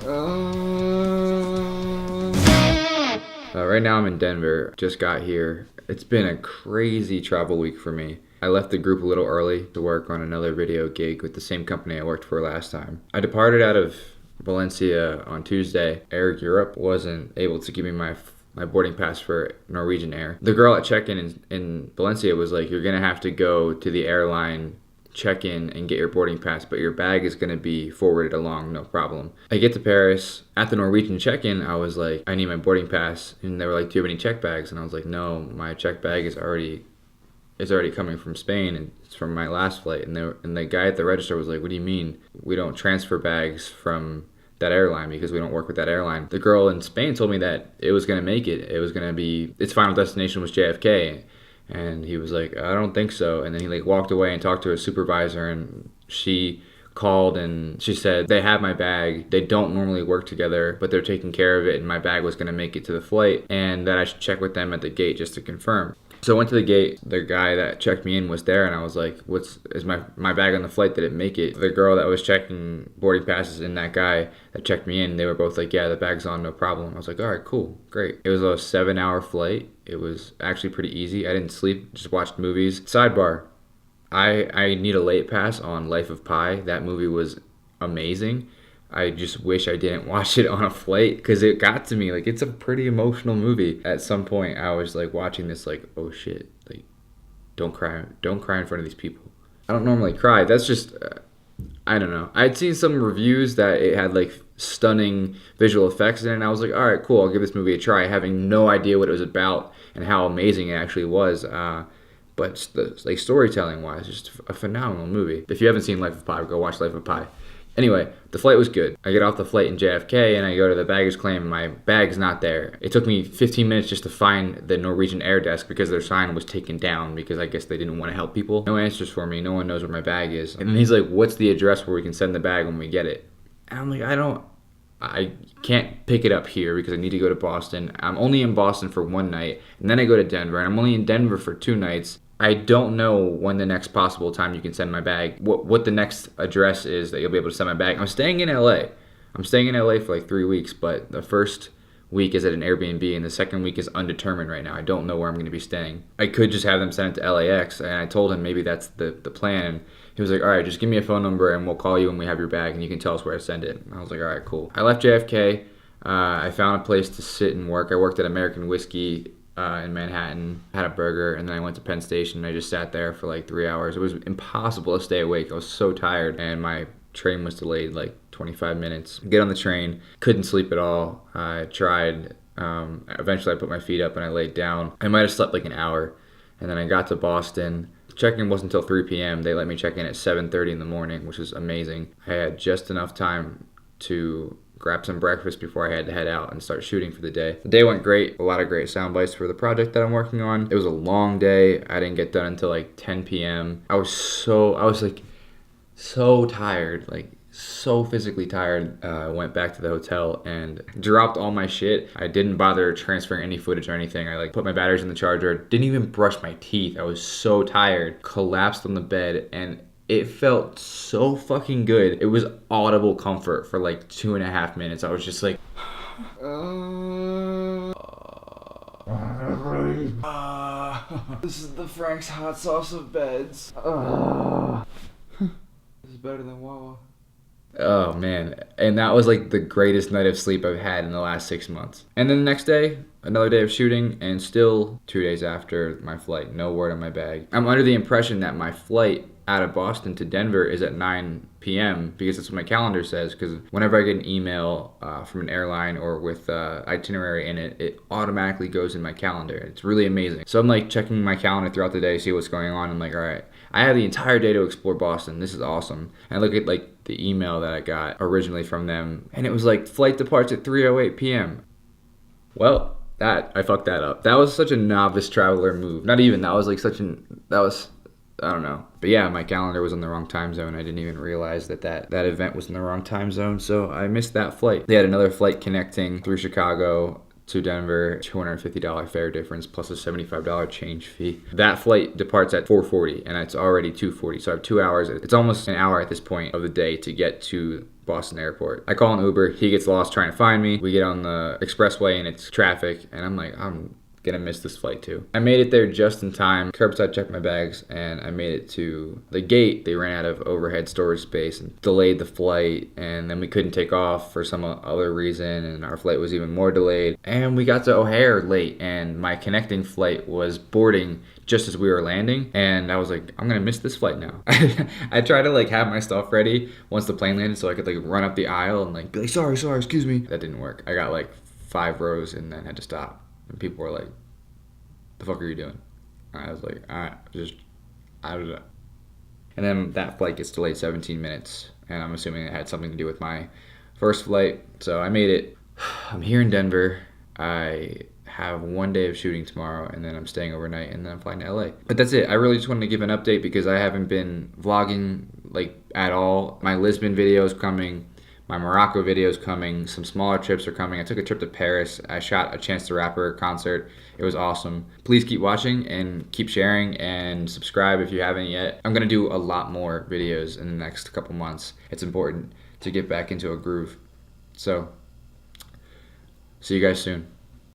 Right now I'm in Denver, just got here. It's been a crazy travel week for me. I left the group a little early to work on another video gig with the same company I worked for last time. I departed out of Valencia on Tuesday. Air Europe wasn't able to give me my boarding pass for Norwegian Air. The girl at check-in in Valencia was like, you're gonna have to go to the airline check in and get your boarding pass, but your bag is going to be forwarded along, no problem. I get to Paris. At the Norwegian check-in, I was like, I need my boarding pass, and they were like, do you have any check bags? And I was like, no, my check bag is already coming from Spain, and it's from my last flight. And the guy at the register was like, what do you mean? We don't transfer bags from that airline because we don't work with that airline. The girl in Spain told me that it was going to make it. It was going to be, its final destination was JFK. And he was like, I don't think so. And then he like walked away and talked to his supervisor, and she called and she said, they have my bag. They don't normally work together, but they're taking care of it, and my bag was gonna make it to the flight, and that I should check with them at the gate just to confirm. So I went to the gate. The guy that checked me in was there, and I was like, is my bag on the flight? Did it make it? The girl that was checking boarding passes and that guy that checked me in, they were both like, yeah, the bag's on, no problem. I was like, all right, cool, great. It was a 7-hour flight. It was actually pretty easy. I didn't sleep, just watched movies. Sidebar, I need a late pass on Life of Pi. That movie was amazing. I just wish I didn't watch it on a flight because it got to me. Like, it's a pretty emotional movie. At some point, I was like watching this like, oh shit, like, don't cry in front of these people. I don't normally cry. That's just, I don't know. I'd seen some reviews that it had like stunning visual effects in it, and I was like, all right, cool, I'll give this movie a try, having no idea what it was about and how amazing it actually was. But like storytelling wise, just a phenomenal movie. If you haven't seen Life of Pi, go watch Life of Pi. Anyway, the flight was good. I get off the flight in JFK and I go to the baggage claim, and my bag's not there. It took me 15 minutes just to find the Norwegian air desk because their sign was taken down because I guess they didn't want to help people. No answers for me. No one knows where my bag is. And then he's like, what's the address where we can send the bag when we get it? And I'm like, I can't pick it up here because I need to go to Boston. I'm only in Boston for one night, and then I go to Denver, and I'm only in Denver for 2 nights. I don't know when the next possible time you can send my bag, what the next address is that you'll be able to send my bag. I'm staying in LA. I'm staying in LA for like 3 weeks, but the first week is at an Airbnb, and the second week is undetermined right now. I don't know where I'm going to be staying. I could just have them send it to LAX, and I told him maybe that's the plan, and he was like, all right, just give me a phone number, and we'll call you when we have your bag, and you can tell us where to send it. And I was like, all right, cool. I left JFK. I found a place to sit and work. I worked at American Whiskey in Manhattan, had a burger, and then I went to Penn Station, and I just sat there for like 3 hours. It was impossible to stay awake. I was so tired, and my train was delayed like 25 minutes. Get on the train, couldn't sleep at all. I tried. Eventually I put my feet up and I laid down. I might have slept like an hour, and then I got to Boston. Check-in wasn't until 3 p.m. They let me check in at 7:30 in the morning, which was amazing. I had just enough time to grab some breakfast before I had to head out and start shooting for the day. The day went great. A lot of great sound bites for the project that I'm working on. It was a long day. I didn't get done until like 10 p.m. I was like so tired, like so physically tired. I went back to the hotel and dropped all my shit. I didn't bother transferring any footage or anything. I like put my batteries in the charger, didn't even brush my teeth. I was so tired, collapsed on the bed, and it felt so fucking good. It was audible comfort for like 2.5 minutes. I was just like, this is the Frank's hot sauce of beds. This is better than Wawa. Oh man, and that was like the greatest night of sleep I've had in the last 6 months. And then the next day, another day of shooting, and still 2 days after my flight, no word on my bag. I'm under the impression that my flight out of Boston to Denver is at 9 p.m. because that's what my calendar says, because whenever I get an email from an airline or with itinerary in it, it automatically goes in my calendar. It's really amazing. So I'm like checking my calendar throughout the day, see what's going on. I'm like, all right, I have the entire day to explore Boston. This is awesome. And I look at like the email that I got originally from them, and it was like flight departs at 3:08 p.m. Well, I fucked that up. That was such a novice traveler move. Not even, that was I don't know. But yeah, my calendar was in the wrong time zone. I didn't even realize that event was in the wrong time zone, so I missed that flight. They had another flight connecting through Chicago to Denver, $250 fare difference plus a $75 change fee. That flight departs at 4:40 and it's already 2:40, so I have 2 hours. It's almost an hour at this point of the day to get to Boston Airport. I call an Uber, he gets lost trying to find me. We get on the expressway and it's traffic, and I'm like, I'm gonna miss this flight too. I made it there just in time. Curbside checked my bags and I made it to the gate. They ran out of overhead storage space and delayed the flight, and then we couldn't take off for some other reason, and our flight was even more delayed. And we got to O'Hare late, and my connecting flight was boarding just as we were landing, and I was like, I'm gonna miss this flight now. I tried to like have my stuff ready once the plane landed so I could like run up the aisle and like be like, sorry, excuse me. That didn't work. I got like 5 rows and then had to stop. And people were like, the fuck are you doing? And I was like, I don't know. And then that flight gets delayed 17 minutes. And I'm assuming it had something to do with my first flight. So I made it. I'm here in Denver. I have 1 day of shooting tomorrow, and then I'm staying overnight, and then I'm flying to LA. But that's it. I really just wanted to give an update because I haven't been vlogging like at all. My Lisbon video is coming. My Morocco video is coming. Some smaller trips are coming. I took a trip to Paris. I shot a Chance the Rapper concert. It was awesome. Please keep watching and keep sharing and subscribe if you haven't yet. I'm gonna do a lot more videos in the next couple months. It's important to get back into a groove. So, see you guys soon.